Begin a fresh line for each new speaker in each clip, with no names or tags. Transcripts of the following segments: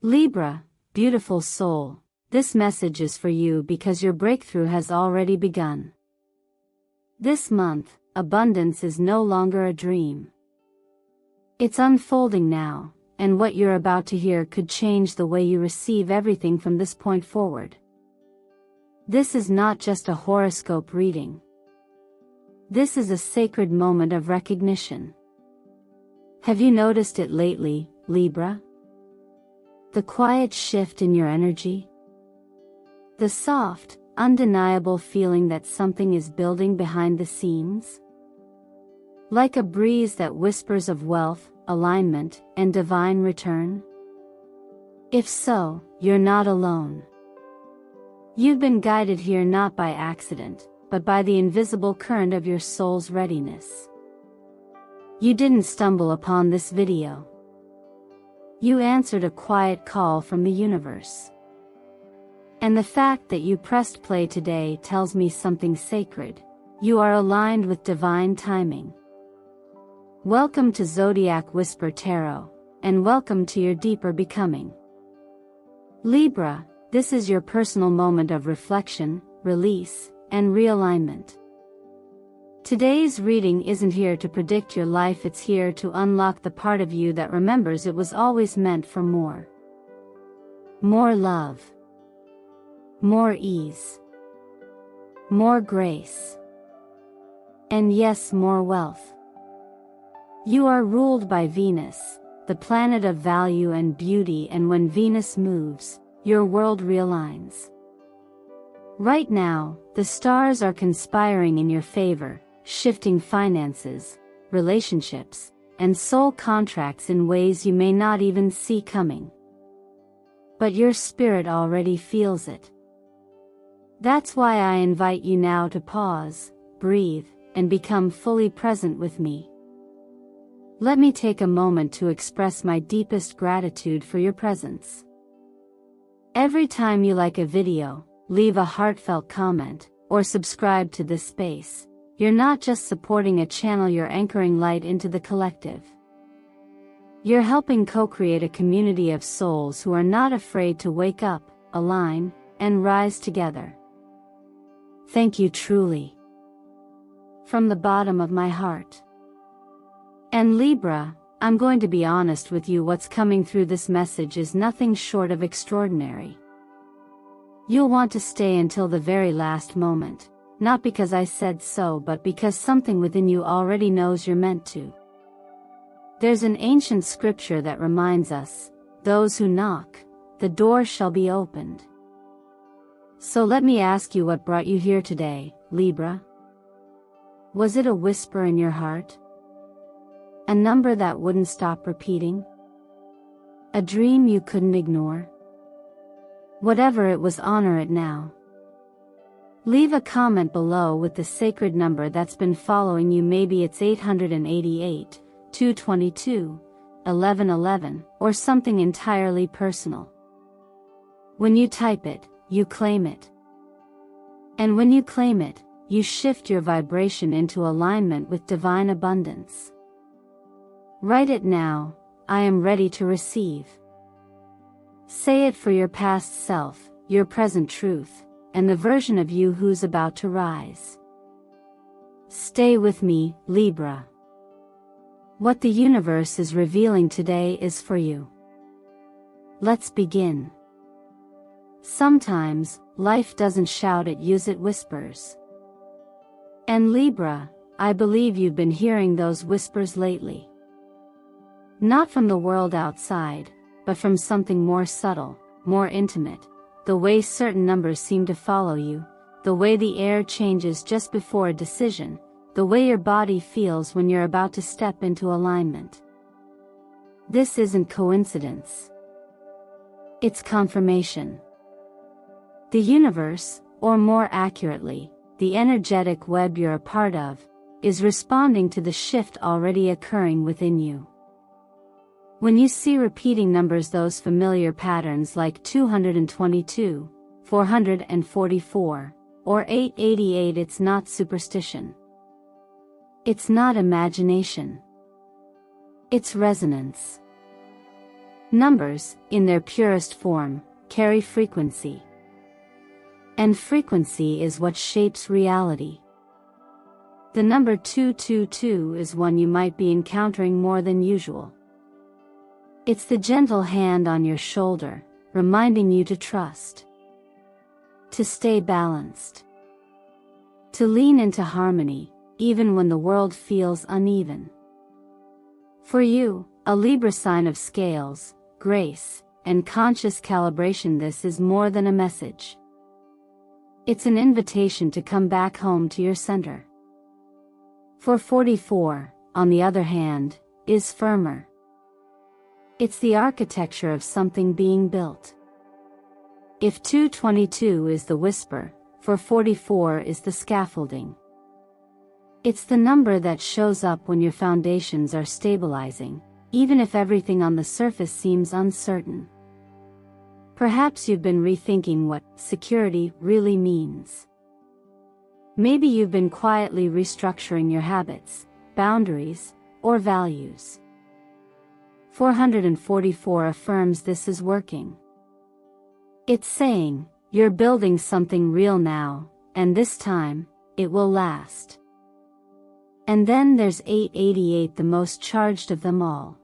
Libra, beautiful soul, this message is for you because your breakthrough has already begun. This month, abundance is no longer a dream. It's unfolding now, and what you're about to hear could change the way you receive everything from this point forward. This is not just a horoscope reading. This is a sacred moment of recognition. Have you noticed it lately, Libra? The quiet shift in your energy? The soft, undeniable feeling that something is building behind the scenes? Like a breeze that whispers of wealth, alignment, and divine return? If so, you're not alone. You've been guided here not by accident, but by the invisible current of your soul's readiness. You didn't stumble upon this video. You answered a quiet call from the universe. And the fact that you pressed play today tells me something sacred. You are aligned with divine timing. Welcome to Zodiac Whisper Tarot, and welcome to your deeper becoming. Libra, this is your personal moment of reflection, release, and realignment. Today's reading isn't here to predict your life, it's here to unlock the part of you that remembers it was always meant for more. More love. More ease. More grace. And yes, more wealth. You are ruled by Venus, the planet of value and beauty, and when Venus moves, your world realigns. Right now, the stars are conspiring in your favor, shifting finances, relationships, and soul contracts in ways you may not even see coming. But your spirit already feels it. That's why I invite you now to pause, breathe, and become fully present with me. Let me take a moment to express my deepest gratitude for your presence. Every time you like a video, leave a heartfelt comment, or subscribe to this space, you're not just supporting a channel, you're anchoring light into the collective. You're helping co-create a community of souls who are not afraid to wake up, align, and rise together. Thank you truly. From the bottom of my heart. And Libra, I'm going to be honest with you, what's coming through this message is nothing short of extraordinary. You'll want to stay until the very last moment, not because I said so, but because something within you already knows you're meant to. There's an ancient scripture that reminds us, those who knock, the door shall be opened. So let me ask you, what brought you here today, Libra? Was it a whisper in your heart? A number that wouldn't stop repeating? A dream you couldn't ignore? Whatever it was, honor it now. Leave a comment below with the sacred number that's been following you. Maybe it's 888, 222, 1111, or something entirely personal. When you type it, you claim it. And when you claim it, you shift your vibration into alignment with divine abundance. Write it now, I am ready to receive. Say it for your past self, your present truth, and the version of you who's about to rise. Stay with me, Libra. What the universe is revealing today is for you. Let's begin. Sometimes, life doesn't shout at you, it whispers. And Libra, I believe you've been hearing those whispers lately. Not from the world outside, but from something more subtle, more intimate, the way certain numbers seem to follow you, the way the air changes just before a decision, the way your body feels when you're about to step into alignment. This isn't coincidence. It's confirmation. The universe, or more accurately, the energetic web you're a part of, is responding to the shift already occurring within you. When you see repeating numbers, those familiar patterns like 222, 444, or 888, it's not superstition. It's not imagination. It's resonance. Numbers, in their purest form, carry frequency. And frequency is what shapes reality. The number 222 is one you might be encountering more than usual. It's the gentle hand on your shoulder, reminding you to trust, to stay balanced, to lean into harmony, even when the world feels uneven. For you, a Libra sign of scales, grace, and conscious calibration, this is more than a message. It's an invitation to come back home to your center. For 44, on the other hand, is firmer. It's the architecture of something being built. If 222 is the whisper, 444 is the scaffolding. It's the number that shows up when your foundations are stabilizing, even if everything on the surface seems uncertain. Perhaps you've been rethinking what security really means. Maybe you've been quietly restructuring your habits, boundaries, or values. 444 affirms this is working. It's saying, you're building something real now, and this time, it will last. And then there's 888, the most charged of them all.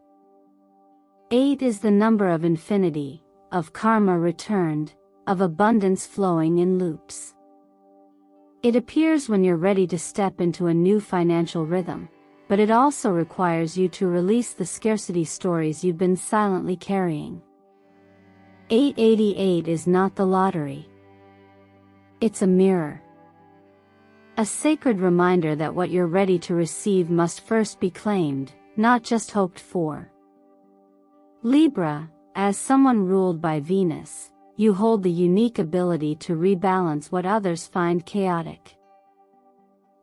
8 is the number of infinity, of karma returned, of abundance flowing in loops. It appears when you're ready to step into a new financial rhythm, but it also requires you to release the scarcity stories you've been silently carrying. 888 is not the lottery. It's a mirror. A sacred reminder that what you're ready to receive must first be claimed, not just hoped for. Libra, as someone ruled by Venus, you hold the unique ability to rebalance what others find chaotic.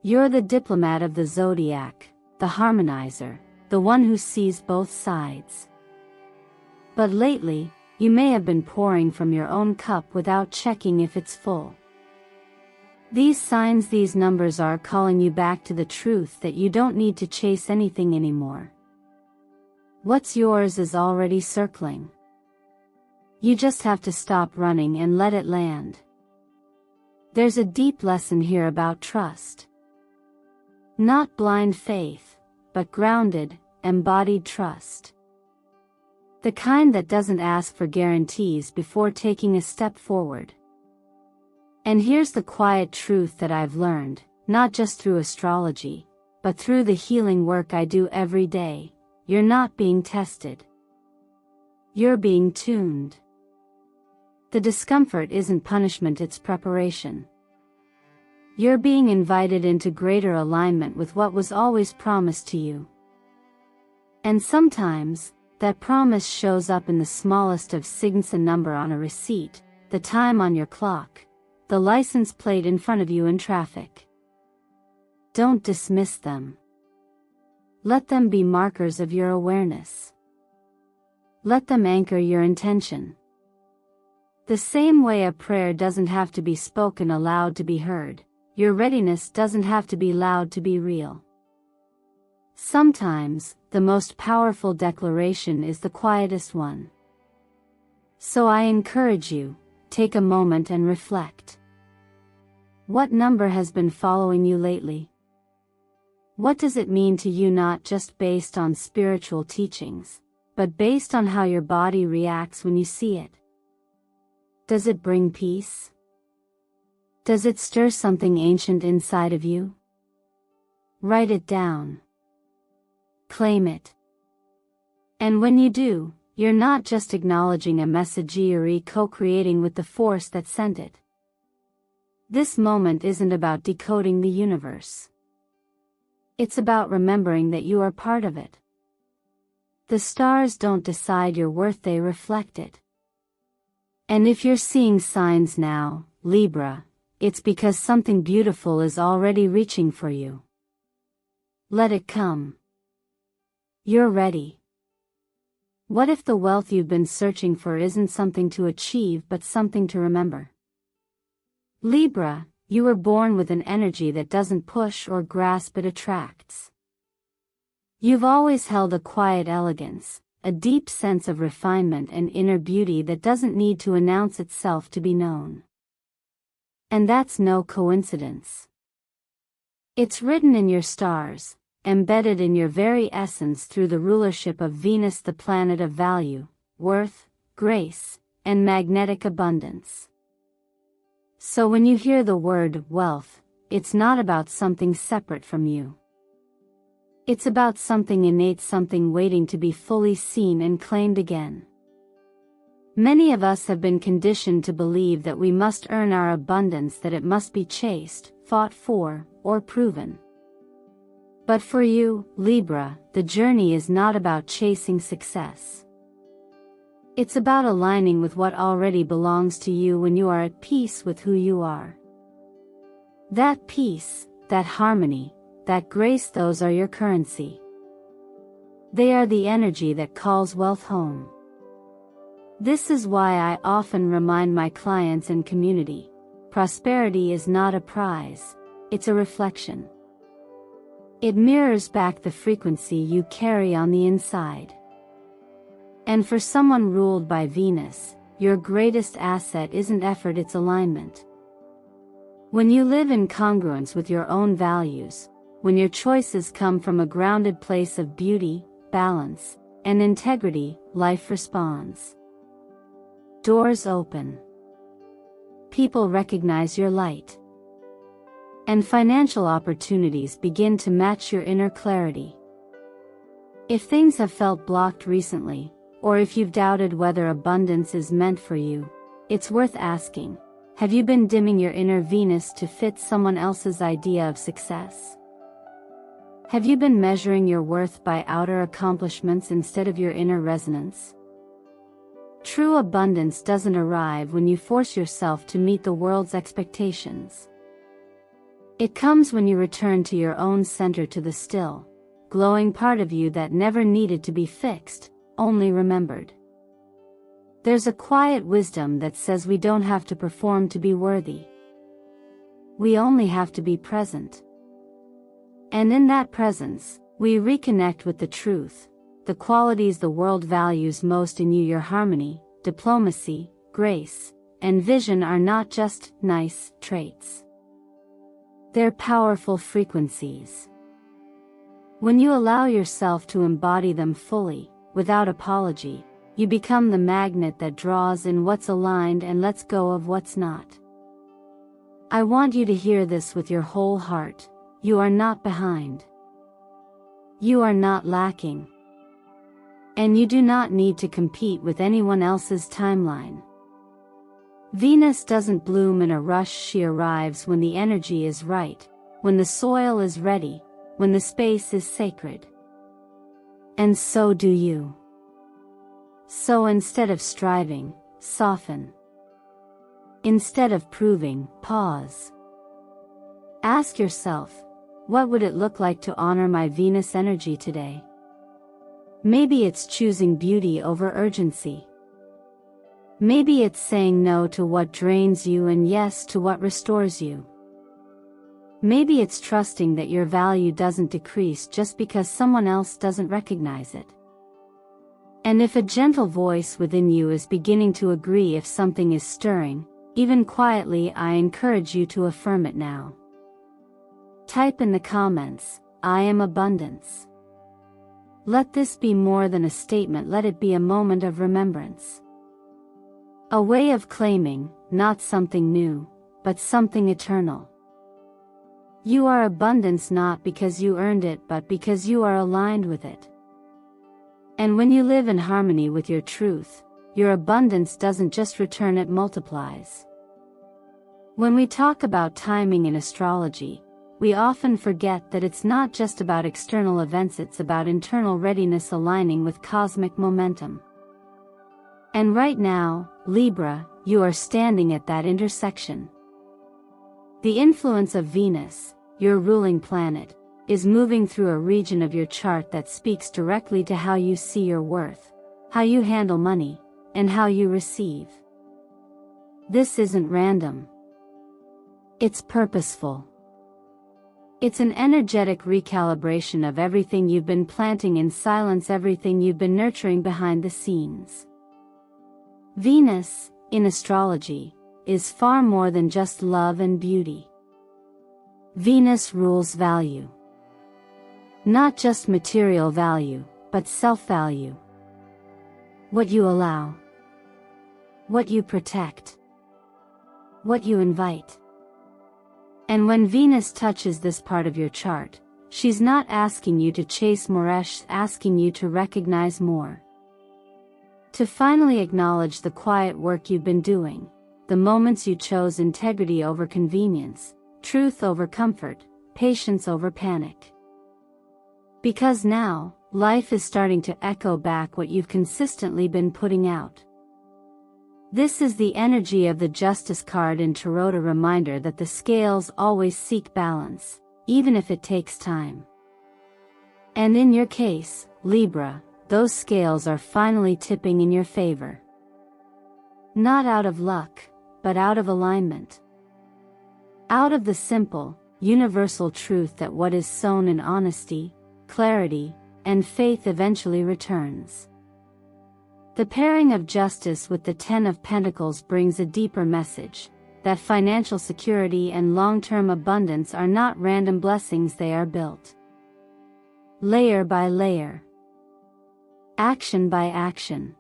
You're the diplomat of the Zodiac, the harmonizer, the one who sees both sides. But lately, you may have been pouring from your own cup without checking if it's full. These signs, these numbers are calling you back to the truth that you don't need to chase anything anymore. What's yours is already circling. You just have to stop running and let it land. There's a deep lesson here about trust. Not blind faith, but grounded, embodied trust. The kind that doesn't ask for guarantees before taking a step forward. And here's the quiet truth that I've learned, not just through astrology, but through the healing work I do every day. You're not being tested. You're being tuned. The discomfort isn't punishment, it's preparation. You're being invited into greater alignment with what was always promised to you. And sometimes, that promise shows up in the smallest of signs: a number on a receipt, the time on your clock, the license plate in front of you in traffic. Don't dismiss them. Let them be markers of your awareness. Let them anchor your intention. The same way a prayer doesn't have to be spoken aloud to be heard, your readiness doesn't have to be loud to be real. Sometimes, the most powerful declaration is the quietest one. So I encourage you, take a moment and reflect. What number has been following you lately? What does it mean to you, not just based on spiritual teachings, but based on how your body reacts when you see it? Does it bring peace? Does it stir something ancient inside of you? Write it down. Claim it. And when you do, you're not just acknowledging a message, you're co-creating with the force that sent it. This moment isn't about decoding the universe. It's about remembering that you are part of it. The stars don't decide your worth, they reflect it. And if you're seeing signs now, Libra, it's because something beautiful is already reaching for you. Let it come. You're ready. What if the wealth you've been searching for isn't something to achieve but something to remember? Libra, you were born with an energy that doesn't push or grasp, it attracts. You've always held a quiet elegance, a deep sense of refinement and inner beauty that doesn't need to announce itself to be known. And that's no coincidence. It's written in your stars, embedded in your very essence through the rulership of Venus, the planet of value, worth, grace, and magnetic abundance. So when you hear the word wealth, it's not about something separate from you. It's about something innate, something waiting to be fully seen and claimed again. Many of us have been conditioned to believe that we must earn our abundance, that it must be chased, fought for, or proven. But for you, Libra, the journey is not about chasing success. It's about aligning with what already belongs to you when you are at peace with who you are. That peace, that harmony, that grace, those are your currency. They are the energy that calls wealth home. This is why I often remind my clients and community, prosperity is not a prize, it's a reflection. It mirrors back the frequency you carry on the inside. And for someone ruled by Venus, your greatest asset isn't effort, it's alignment. When you live in congruence with your own values, when your choices come from a grounded place of beauty, balance, and integrity, life responds. Doors open. People recognize your light. And financial opportunities begin to match your inner clarity. If things have felt blocked recently, or if you've doubted whether abundance is meant for you, it's worth asking, have you been dimming your inner Venus to fit someone else's idea of success? Have you been measuring your worth by outer accomplishments instead of your inner resonance? True abundance doesn't arrive when you force yourself to meet the world's expectations. It comes when you return to your own center, to the still, glowing part of you that never needed to be fixed, only remembered. There's a quiet wisdom that says we don't have to perform to be worthy. We only have to be present. And in that presence, we reconnect with the truth, the qualities the world values most in you. Your harmony, diplomacy, grace, and vision are not just nice traits. They're powerful frequencies. When you allow yourself to embody them fully, without apology, you become the magnet that draws in what's aligned and lets go of what's not. I want you to hear this with your whole heart. You are not behind. You are not lacking. And you do not need to compete with anyone else's timeline. Venus doesn't bloom in a rush, she arrives when the energy is right, when the soil is ready, when the space is sacred. And so do you. So instead of striving, soften. Instead of proving, pause. Ask yourself, what would it look like to honor my Venus energy today? Maybe it's choosing beauty over urgency. Maybe it's saying no to what drains you and yes to what restores you. Maybe it's trusting that your value doesn't decrease just because someone else doesn't recognize it. And if a gentle voice within you is beginning to agree, if something is stirring, even quietly, I encourage you to affirm it now. Type in the comments, I am abundance. Let this be more than a statement, let it be a moment of remembrance. A way of claiming, not something new, but something eternal. You are abundance not because you earned it, but because you are aligned with it. And when you live in harmony with your truth, your abundance doesn't just return, it multiplies. When we talk about timing in astrology, we often forget that it's not just about external events, it's about internal readiness aligning with cosmic momentum. And right now, Libra, you are standing at that intersection. The influence of Venus, your ruling planet, is moving through a region of your chart that speaks directly to how you see your worth, how you handle money, and how you receive. This isn't random. It's purposeful. It's an energetic recalibration of everything you've been planting in silence, everything you've been nurturing behind the scenes. Venus, in astrology, is far more than just love and beauty. Venus rules value. Not just material value, but self-value. What you allow. What you protect. What you invite. And when Venus touches this part of your chart, she's not asking you to chase more, she's asking you to recognize more. To finally acknowledge the quiet work you've been doing, the moments you chose integrity over convenience, truth over comfort, patience over panic. Because now, life is starting to echo back what you've consistently been putting out. This is the energy of the Justice card in Tarot, a reminder that the scales always seek balance, even if it takes time. And in your case, Libra, those scales are finally tipping in your favor. Not out of luck, but out of alignment. Out of the simple, universal truth that what is sown in honesty, clarity, and faith eventually returns. The pairing of Justice with the Ten of Pentacles brings a deeper message, that financial security and long-term abundance are not random blessings, they are built layer by layer, action by action.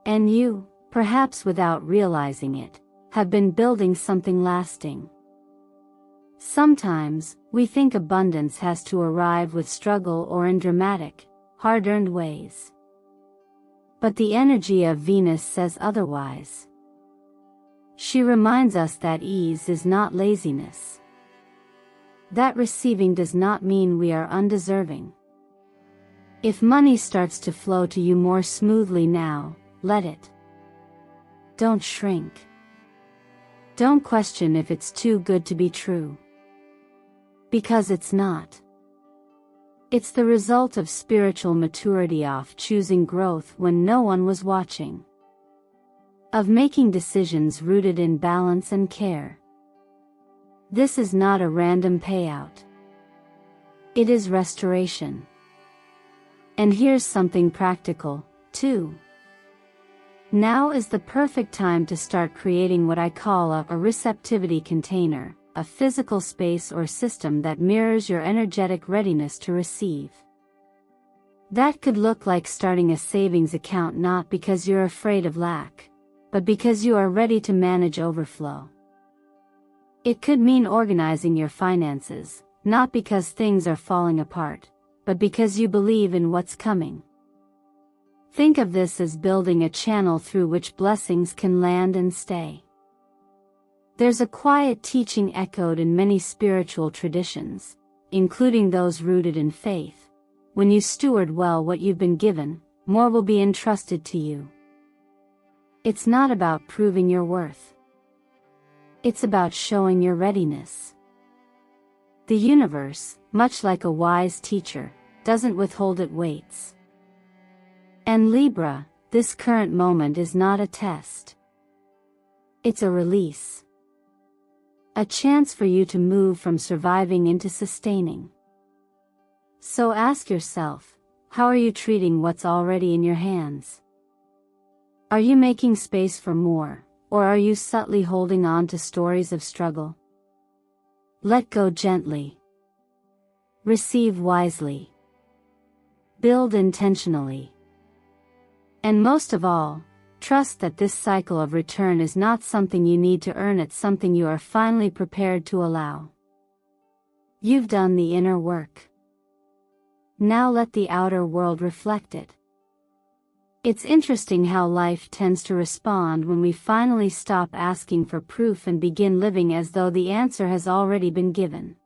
And you, perhaps without realizing it, have been building something lasting. Sometimes, we think abundance has to arrive with struggle or in dramatic, hard-earned ways. But the energy of Venus says otherwise. She reminds us that ease is not laziness. That receiving does not mean we are undeserving. If money starts to flow to you more smoothly now, let it. Don't shrink. Don't question if it's too good to be true. Because it's not. It's the result of spiritual maturity, of choosing growth when no one was watching. Of making decisions rooted in balance and care. This is not a random payout. It is restoration. And here's something practical, too. Now is the perfect time to start creating what I call a receptivity container, a physical space or system that mirrors your energetic readiness to receive. That could look like starting a savings account, not because you're afraid of lack, but because you are ready to manage overflow. It could mean organizing your finances, not because things are falling apart, but because you believe in what's coming. Think of this as building a channel through which blessings can land and stay. There's a quiet teaching echoed in many spiritual traditions, including those rooted in faith. When you steward well what you've been given, more will be entrusted to you. It's not about proving your worth. It's about showing your readiness. The universe, much like a wise teacher, doesn't withhold, it waits. And Libra, this current moment is not a test. It's a release. A chance for you to move from surviving into sustaining. So ask yourself, how are you treating what's already in your hands? Are you making space for more, or are you subtly holding on to stories of struggle? Let go gently. Receive wisely. Build intentionally. And most of all, trust that this cycle of return is not something you need to earn, it's something you are finally prepared to allow. You've done the inner work. Now let the outer world reflect it. It's interesting how life tends to respond when we finally stop asking for proof and begin living as though the answer has already been given.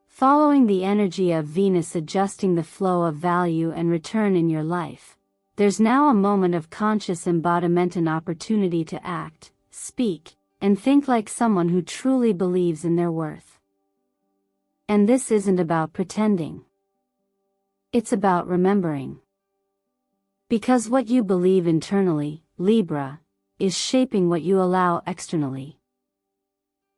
Following the energy of Venus adjusting the flow of value and return in your life, there's now a moment of conscious embodiment, an opportunity to act, speak, and think like someone who truly believes in their worth. And this isn't about pretending. It's about remembering. Because what you believe internally, Libra, is shaping what you allow externally.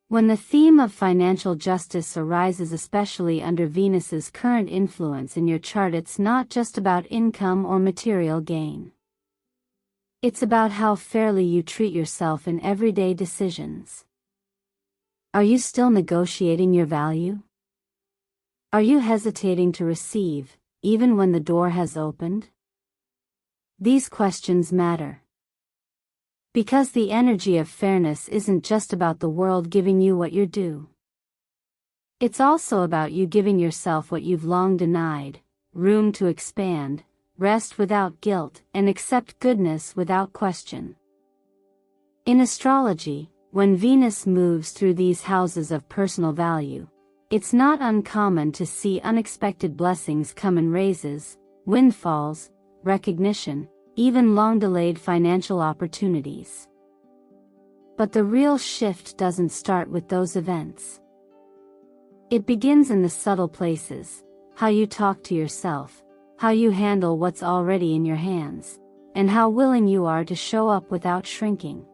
When the theme of financial justice arises, especially under Venus's current influence in your chart, it's not just about income or material gain. It's about how fairly you treat yourself in everyday decisions. Are you still negotiating your value? Are you hesitating to receive, even when the door has opened? These questions matter. Because the energy of fairness isn't just about the world giving you what you're due. It's also about you giving yourself what you've long denied: room to expand, rest without guilt, and accept goodness without question. In astrology, when Venus moves through these houses of personal value, it's not uncommon to see unexpected blessings come in raises, windfalls, recognition, even long-delayed financial opportunities. But the real shift doesn't start with those events. It begins in the subtle places: how you talk to yourself, how you handle what's already in your hands, and how willing you are to show up without shrinking.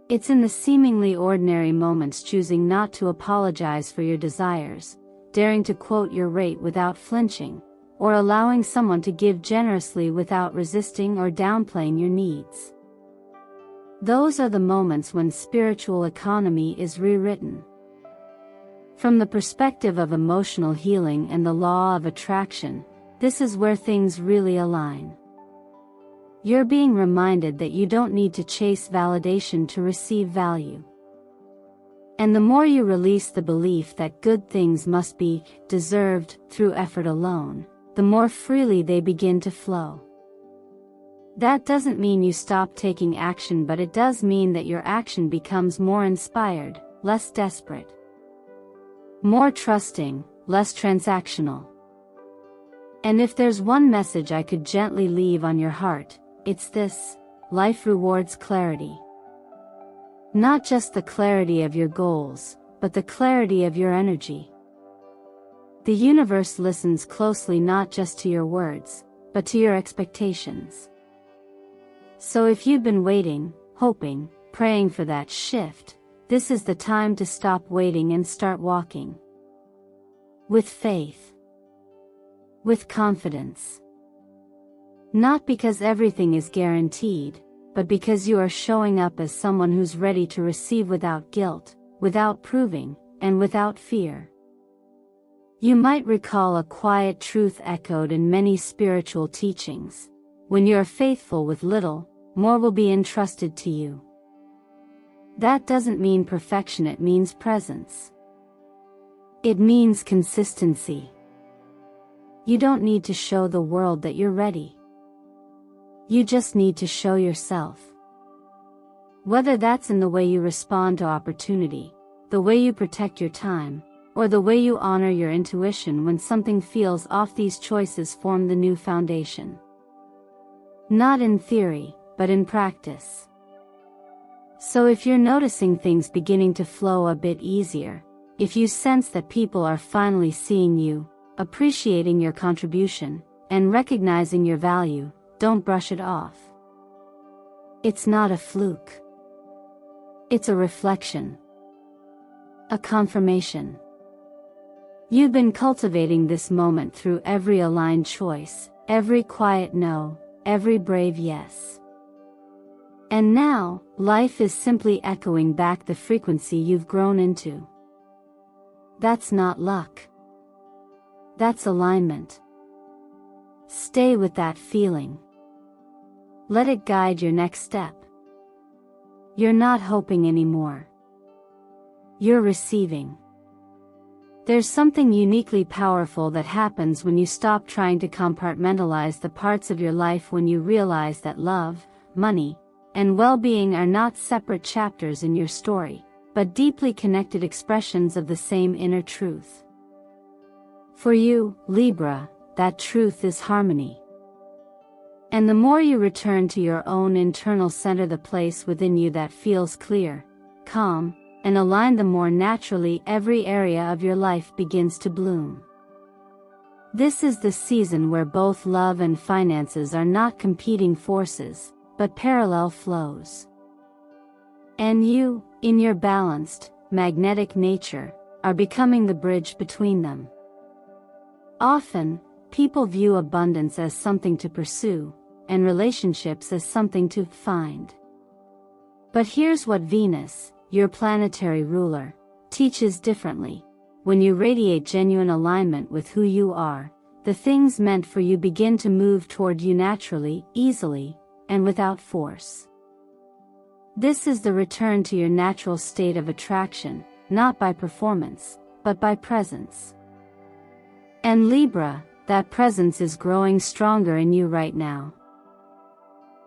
It's in the seemingly ordinary moments, choosing not to apologize for your desires, daring to quote your rate without flinching, or allowing someone to give generously without resisting or downplaying your needs. Those are the moments when spiritual economy is rewritten. From the perspective of emotional healing and the law of attraction, this is where things really align. You're being reminded that you don't need to chase validation to receive value. And the more you release the belief that good things must be deserved through effort alone, the more freely they begin to flow. That doesn't mean you stop taking action, but it does mean that your action becomes more inspired, less desperate, more trusting, less transactional. And if there's one message I could gently leave on your heart, it's this: life rewards clarity. Not just the clarity of your goals, but the clarity of your energy. The universe listens closely, not just to your words, but to your expectations. So if you've been waiting, hoping, praying for that shift, this is the time to stop waiting and start walking. With faith. With confidence. Not because everything is guaranteed, but because you are showing up as someone who's ready to receive without guilt, without proving, and without fear. You might recall a quiet truth echoed in many spiritual teachings: when you are faithful with little, more will be entrusted to you. That doesn't mean perfection, it means presence. It means consistency. You don't need to show the world that you're ready. You just need to show yourself. Whether that's in the way you respond to opportunity, the way you protect your time, or the way you honor your intuition when something feels off, these choices form the new foundation. Not in theory, but in practice. So if you're noticing things beginning to flow a bit easier, if you sense that people are finally seeing you, appreciating your contribution, and recognizing your value, don't brush it off. It's not a fluke. It's a reflection. A confirmation. You've been cultivating this moment through every aligned choice, every quiet no, every brave yes. And now, life is simply echoing back the frequency you've grown into. That's not luck. That's alignment. Stay with that feeling. Let it guide your next step. You're not hoping anymore. You're receiving. There's something uniquely powerful that happens when you stop trying to compartmentalize the parts of your life, when you realize that love, money, and well-being are not separate chapters in your story, but deeply connected expressions of the same inner truth. For you, Libra, that truth is harmony. And the more you return to your own internal center, the place within you that feels clear, calm, and aligned, the more naturally every area of your life begins to bloom. This is the season where both love and finances are not competing forces, but parallel flows. And you, in your balanced, magnetic nature, are becoming the bridge between them. Often, people view abundance as something to pursue, and relationships as something to find. But here's what Venus, your planetary ruler, teaches differently. When you radiate genuine alignment with who you are, the things meant for you begin to move toward you naturally, easily, and without force. This is the return to your natural state of attraction, not by performance, but by presence. And Libra, that presence is growing stronger in you right now.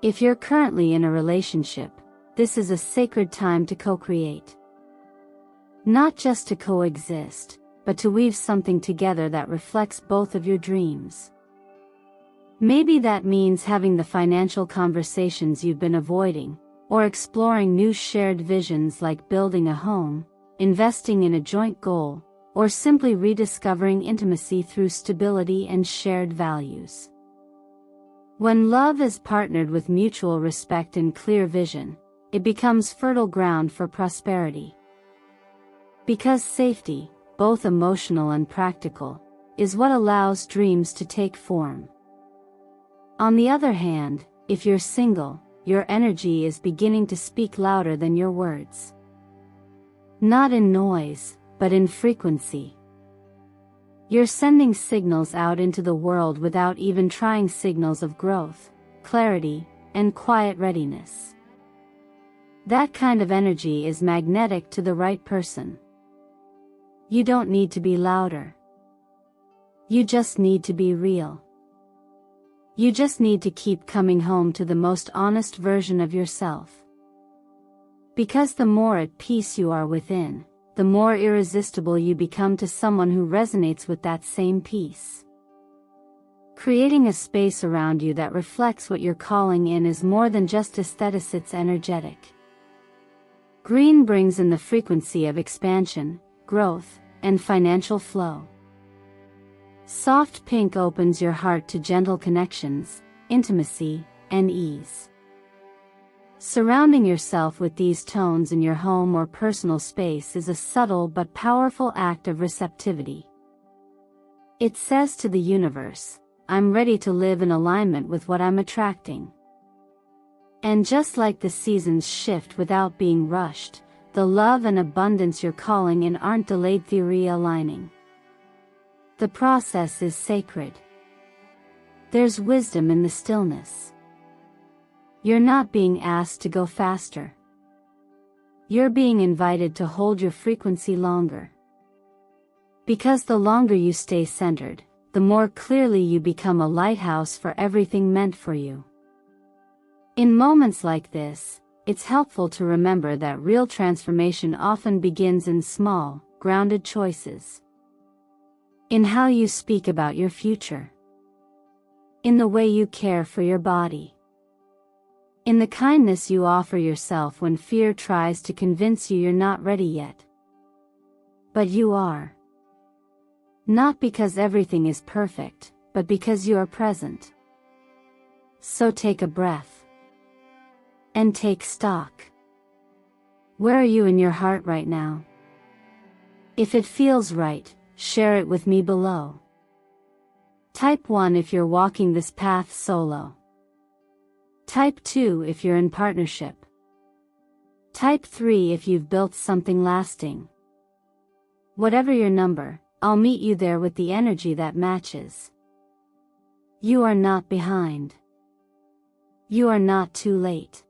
If you're currently in a relationship, this is a sacred time to co-create. Not just to coexist, but to weave something together that reflects both of your dreams. Maybe that means having the financial conversations you've been avoiding, or exploring new shared visions like building a home, investing in a joint goal, or simply rediscovering intimacy through stability and shared values. When love is partnered with mutual respect and clear vision, it becomes fertile ground for prosperity. Because safety, both emotional and practical, is what allows dreams to take form. On the other hand, if you're single, your energy is beginning to speak louder than your words. Not in noise, but in frequency. You're sending signals out into the world without even trying, signals of growth, clarity, and quiet readiness. That kind of energy is magnetic to the right person. You don't need to be louder. You just need to be real. You just need to keep coming home to the most honest version of yourself. Because the more at peace you are within, the more irresistible you become to someone who resonates with that same peace. Creating a space around you that reflects what you're calling in is more than just aesthetics, it's energetic. Green brings in the frequency of expansion, growth, and financial flow. Soft pink opens your heart to gentle connections, intimacy, and ease. Surrounding yourself with these tones in your home or personal space is a subtle but powerful act of receptivity. It says to the universe, I'm ready to live in alignment with what I'm attracting. And just like the seasons shift without being rushed, the love and abundance you're calling in aren't delayed theory aligning. The process is sacred. There's wisdom in the stillness. You're not being asked to go faster. You're being invited to hold your frequency longer. Because the longer you stay centered, the more clearly you become a lighthouse for everything meant for you. In moments like this, it's helpful to remember that real transformation often begins in small, grounded choices. In how you speak about your future. In the way you care for your body. In the kindness you offer yourself when fear tries to convince you you're not ready yet. But you are. Not because everything is perfect, but because you are present. So take a breath. And take stock. Where are you in your heart right now? If it feels right, share it with me below. Type 1 if you're walking this path solo. Type 2 if you're in partnership. Type 3 if you've built something lasting. Whatever your number, I'll meet you there with the energy that matches. You are not behind. You are not too late.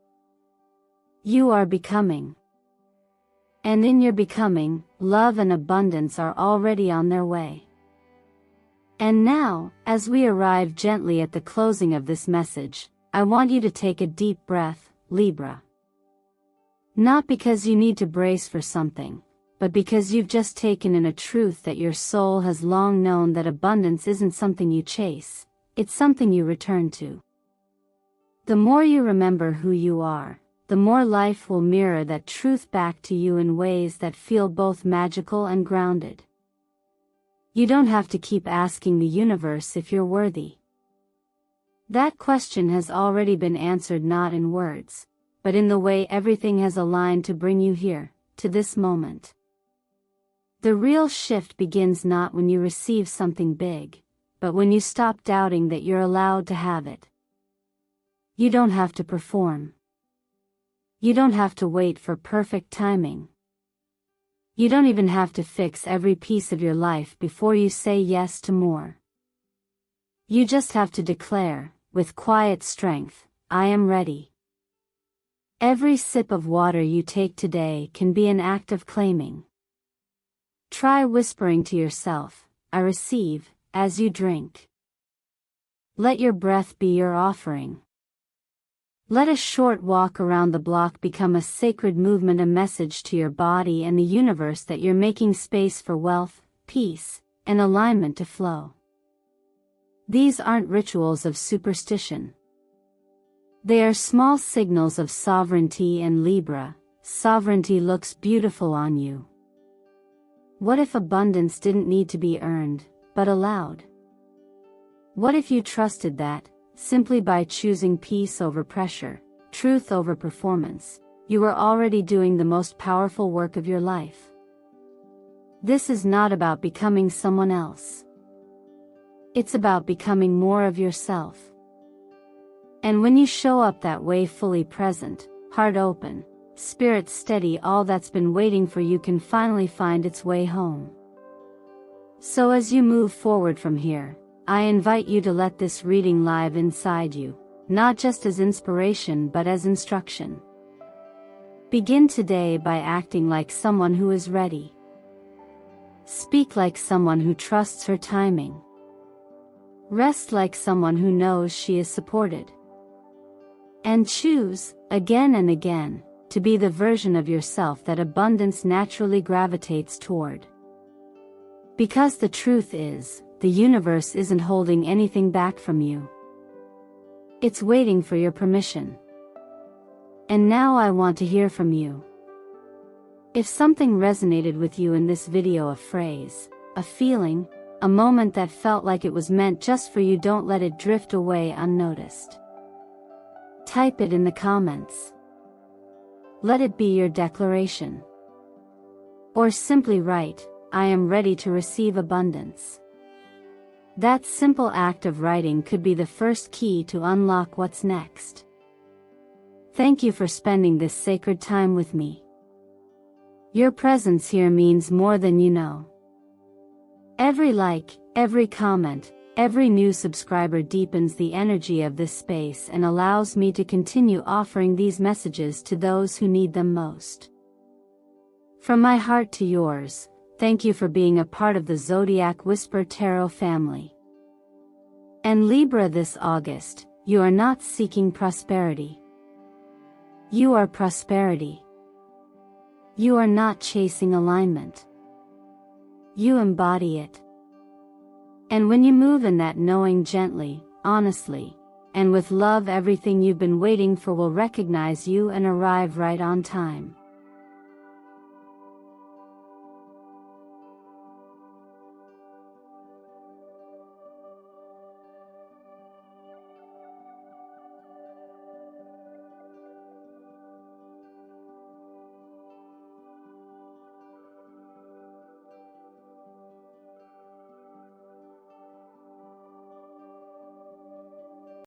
You are becoming. And in your becoming, love and abundance are already on their way. And now, as we arrive gently at the closing of this message, I want you to take a deep breath, Libra. Not because you need to brace for something, but because you've just taken in a truth that your soul has long known, that abundance isn't something you chase, it's something you return to. The more you remember who you are, the more life will mirror that truth back to you in ways that feel both magical and grounded. You don't have to keep asking the universe if you're worthy. That question has already been answered, not in words, but in the way everything has aligned to bring you here, to this moment. The real shift begins not when you receive something big, but when you stop doubting that you're allowed to have it. You don't have to perform. You don't have to wait for perfect timing. You don't even have to fix every piece of your life before you say yes to more. You just have to declare, with quiet strength, I am ready. Every sip of water you take today can be an act of claiming. Try whispering to yourself, I receive, as you drink. Let your breath be your offering. Let a short walk around the block become a sacred movement, a message to your body and the universe that you're making space for wealth, peace, and alignment to flow. These aren't rituals of superstition. They are small signals of sovereignty, and Libra, sovereignty looks beautiful on you. What if abundance didn't need to be earned, but allowed? What if you trusted that, simply by choosing peace over pressure, truth over performance, you were already doing the most powerful work of your life? This is not about becoming someone else. It's about becoming more of yourself. And when you show up that way, fully present, heart open, spirit steady, all that's been waiting for you can finally find its way home. So as you move forward from here, I invite you to let this reading live inside you, not just as inspiration but as instruction. Begin today by acting like someone who is ready. Speak like someone who trusts her timing. Rest like someone who knows she is supported. And choose, again and again, to be the version of yourself that abundance naturally gravitates toward. Because the truth is, the universe isn't holding anything back from you. It's waiting for your permission. And now I want to hear from you. If something resonated with you in this video, a phrase, a feeling, a moment that felt like it was meant just for you, don't let it drift away unnoticed. Type it in the comments. Let it be your declaration. Or simply write, I am ready to receive abundance. That simple act of writing could be the first key to unlock what's next. Thank you for spending this sacred time with me. Your presence here means more than you know. Every like, every comment, every new subscriber deepens the energy of this space and allows me to continue offering these messages to those who need them most. From my heart to yours, thank you for being a part of the Zodiac Whisper Tarot family. And Libra, this August, you are not seeking prosperity. You are prosperity. You are not chasing alignment. You embody it. And when you move in that knowing, gently, honestly, and with love, everything you've been waiting for will recognize you and arrive right on time.